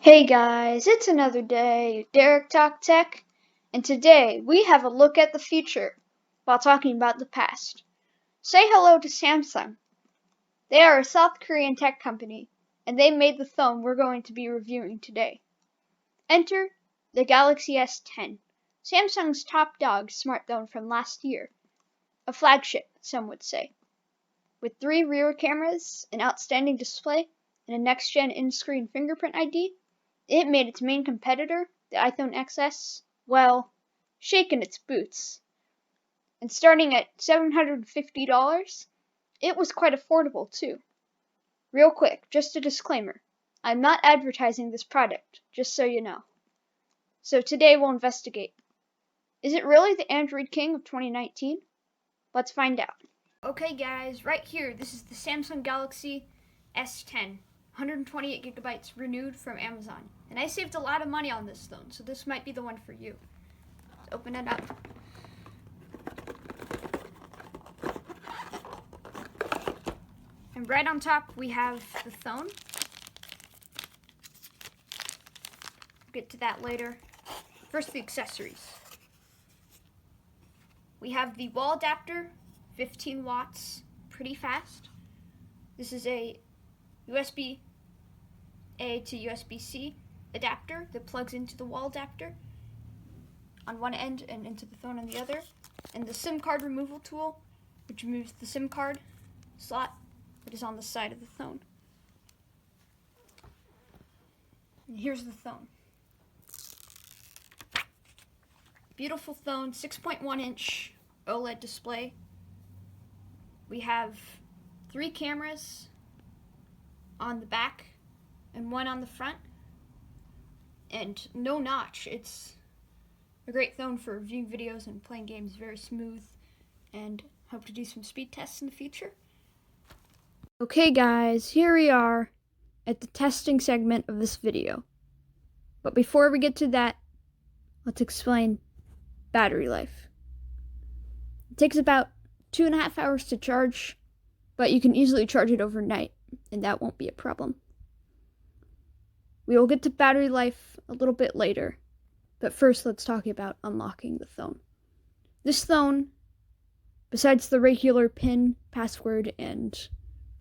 Hey guys, it's another day, Derek Talk Tech, and today we have a look at the future while talking about the past. Say hello to Samsung. They are a South Korean tech company, and they made the phone we're going to be reviewing today. Enter the Galaxy S10, Samsung's top dog smartphone from last year. A flagship, some would say. With 3 rear cameras, an outstanding display, and a next-gen in-screen fingerprint ID, it made its main competitor, the iPhone XS, well, shake in its boots. And starting at $750, it was quite affordable too. Real quick, just a disclaimer. I'm not advertising this product, just so you know. So today we'll investigate. Is it really the Android King of 2019? Let's find out. Okay guys, right here, this is the Samsung Galaxy S10. 128 gigabytes renewed from Amazon. And I saved a lot of money on this phone, so this might be the one for you. Let's open it up. And right on top, we have the phone. We'll get to that later. First, the accessories. We have the wall adapter, 15 watts, pretty fast. This is a USB-A to USB-C adapter that plugs into the wall adapter on one end and into the phone on the other. And the SIM card removal tool, which removes the SIM card slot that is on the side of the phone. And here's the phone. Beautiful phone, 6.1-inch OLED display. We have 3 cameras on the back and 1 on the front, and no notch. It's a great phone for viewing videos and playing games, very smooth, and hope to do some speed tests in the future. Okay guys, here we are at the testing segment of this video. But before we get to that, let's explain battery life. It takes about 2.5 hours to charge, but you can easily charge it overnight, and that won't be a problem. We will get to battery life a little bit later, but first let's talk about unlocking the phone. This phone, besides the regular PIN, password, and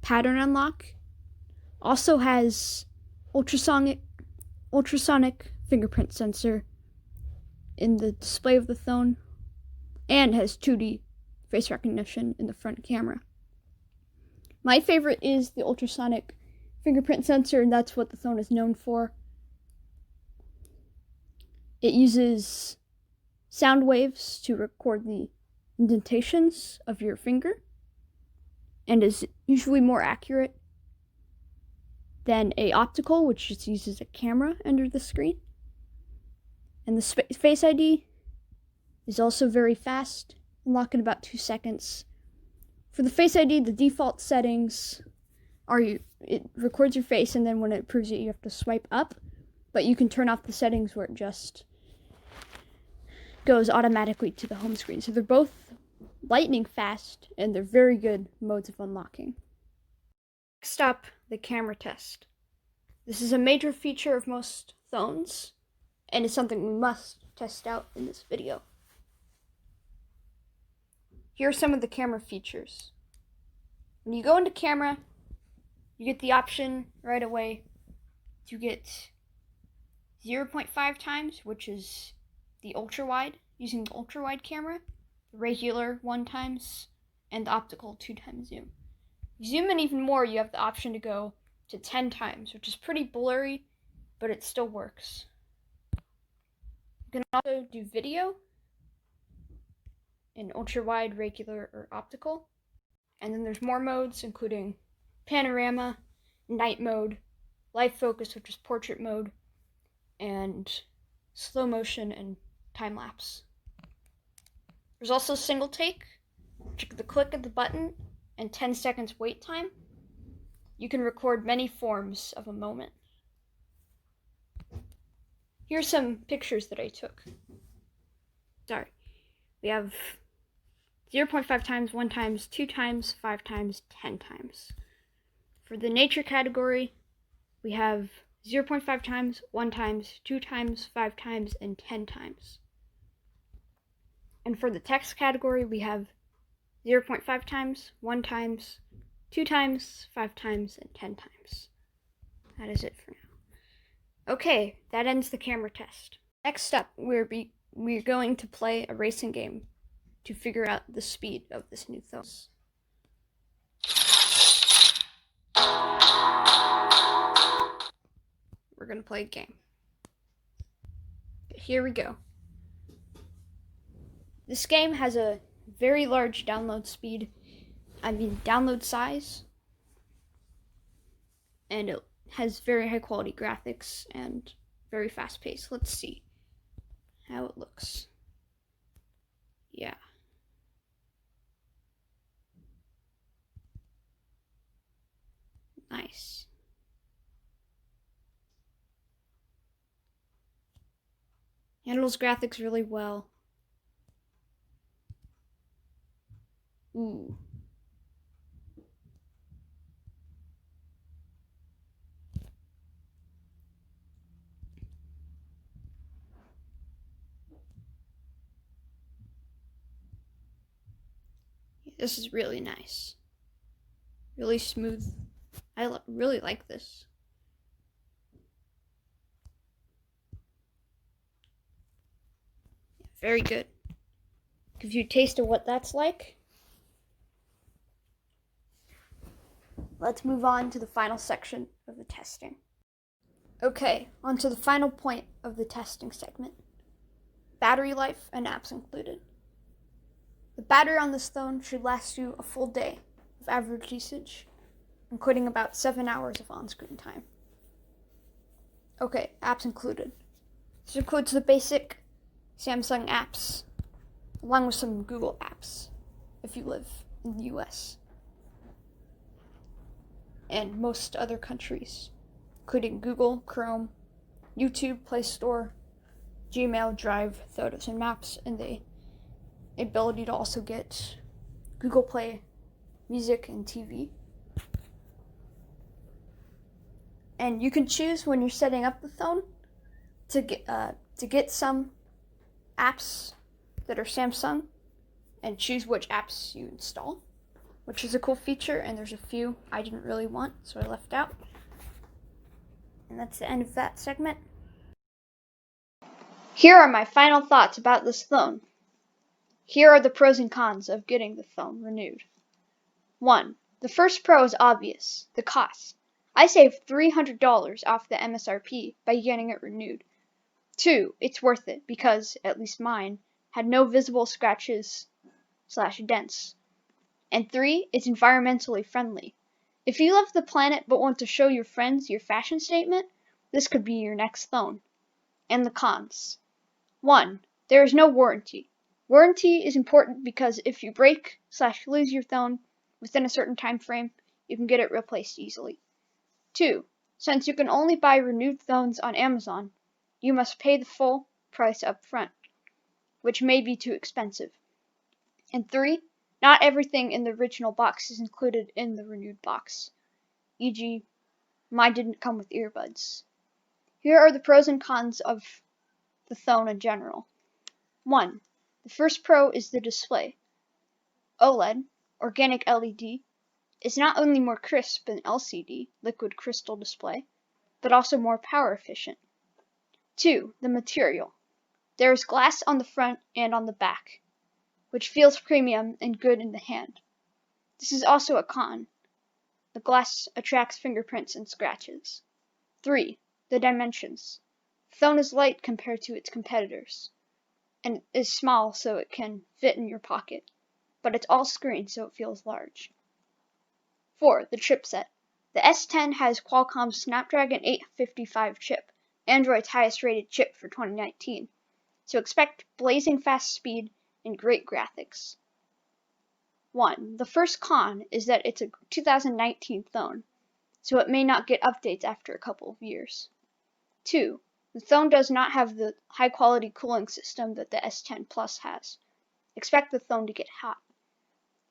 pattern unlock, also has ultrasonic fingerprint sensor in the display of the phone, and has 2D face recognition in the front camera. My favorite is the ultrasonic fingerprint sensor, and that's what the phone is known for. It uses sound waves to record the indentations of your finger, and is usually more accurate than a optical, which just uses a camera under the screen. And the Face ID is also very fast, unlock in about 2 seconds. For the Face ID, the default settings are it records your face, and then when it approves it, you have to swipe up. But you can turn off the settings where it just goes automatically to the home screen. So they're both lightning fast, and they're very good modes of unlocking. Next up, the camera test. This is a major feature of most phones, and it's something we must test out in this video. Here are some of the camera features. When you go into camera, you get the option right away to get 0.5 times, which is the ultra-wide, using the ultra-wide camera, the regular 1 times, and the optical 2 times zoom. If you zoom in even more, you have the option to go to 10 times, which is pretty blurry, but it still works. You can also do video in ultra-wide, regular, or optical. And then there's more modes, including panorama, night mode, live focus, which is portrait mode, and slow motion and time lapse. There's also single take, which with the click of the button and 10 seconds wait time, you can record many forms of a moment. Here's some pictures that I took. We have 0.5 times, 1 times, 2 times, 5 times, 10 times. For the nature category, we have 0.5 times, 1 times, 2 times, 5 times, and 10 times. And for the text category, we have 0.5 times, 1 times, 2 times, 5 times, and 10 times. That is it for now. Okay, that ends the camera test. Next up, we're going to play a racing game to figure out the speed of this new phone. We're going to play a game. Here we go. This game has a very large download size, and it has very high quality graphics and very fast pace. Let's see how it looks. Yeah. Nice. Handles graphics really well. Ooh. This is really nice. Really smooth. I really like this. Very good. Give you a taste of what that's like. Let's move on to the final section of the testing. Okay, on to the final point of the testing segment. Battery life and apps included. The battery on this phone should last you a full day of average usage, including about 7 hours of on-screen time. Okay, apps included. This includes the basic Samsung apps, along with some Google apps, if you live in the US, and most other countries, including Google, Chrome, YouTube, Play Store, Gmail, Drive, Photos, and Maps, and the ability to also get Google Play, Music, and TV. And you can choose when you're setting up the phone to get some apps that are Samsung and choose which apps you install, which is a cool feature, and there's a few I didn't really want, so I left out. And that's the end of that segment. Here are my final thoughts about this phone. Here are the pros and cons of getting the phone renewed. 1. The first pro is obvious, the cost. I saved $300 off the MSRP by getting it renewed. 2. It's worth it because, at least mine, had no visible scratches/dents. And 3. It's environmentally friendly. If you love the planet but want to show your friends your fashion statement, this could be your next phone. And the cons. 1. There is no warranty. Warranty is important because if you break/lose your phone within a certain time frame, you can get it replaced easily. 2. Since you can only buy renewed phones on Amazon, you must pay the full price up front, which may be too expensive. And 3. Not everything in the original box is included in the renewed box. E.g., mine didn't come with earbuds. Here are the pros and cons of the phone in general. 1. The first pro is the display. OLED, organic LED, is not only more crisp than LCD, liquid crystal display, but also more power efficient. 2. The material. There is glass on the front and on the back, which feels premium and good in the hand. This is also a con. The glass attracts fingerprints and scratches. 3. The dimensions. The phone is light compared to its competitors, and is small so it can fit in your pocket, but it's all screen so it feels large. 4. The chipset. The S10 has Qualcomm's Snapdragon 855 chip, Android's highest rated chip for 2019, so expect blazing fast speed and great graphics. 1. The first con is that it's a 2019 phone, so it may not get updates after a couple of years. 2. The phone does not have the high-quality cooling system that the S10 Plus has. Expect the phone to get hot.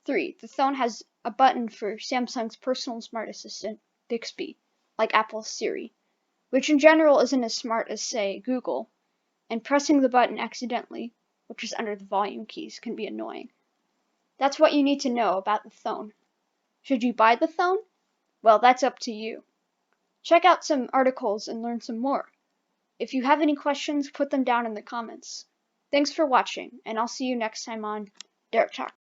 3. The phone has a button for Samsung's personal smart assistant, Bixby, like Apple's Siri, which in general isn't as smart as, say, Google, and pressing the button accidentally, which is under the volume keys, can be annoying. That's what you need to know about the phone. Should you buy the phone? Well, that's up to you. Check out some articles and learn some more. If you have any questions, put them down in the comments. Thanks for watching, and I'll see you next time on Derek Talk.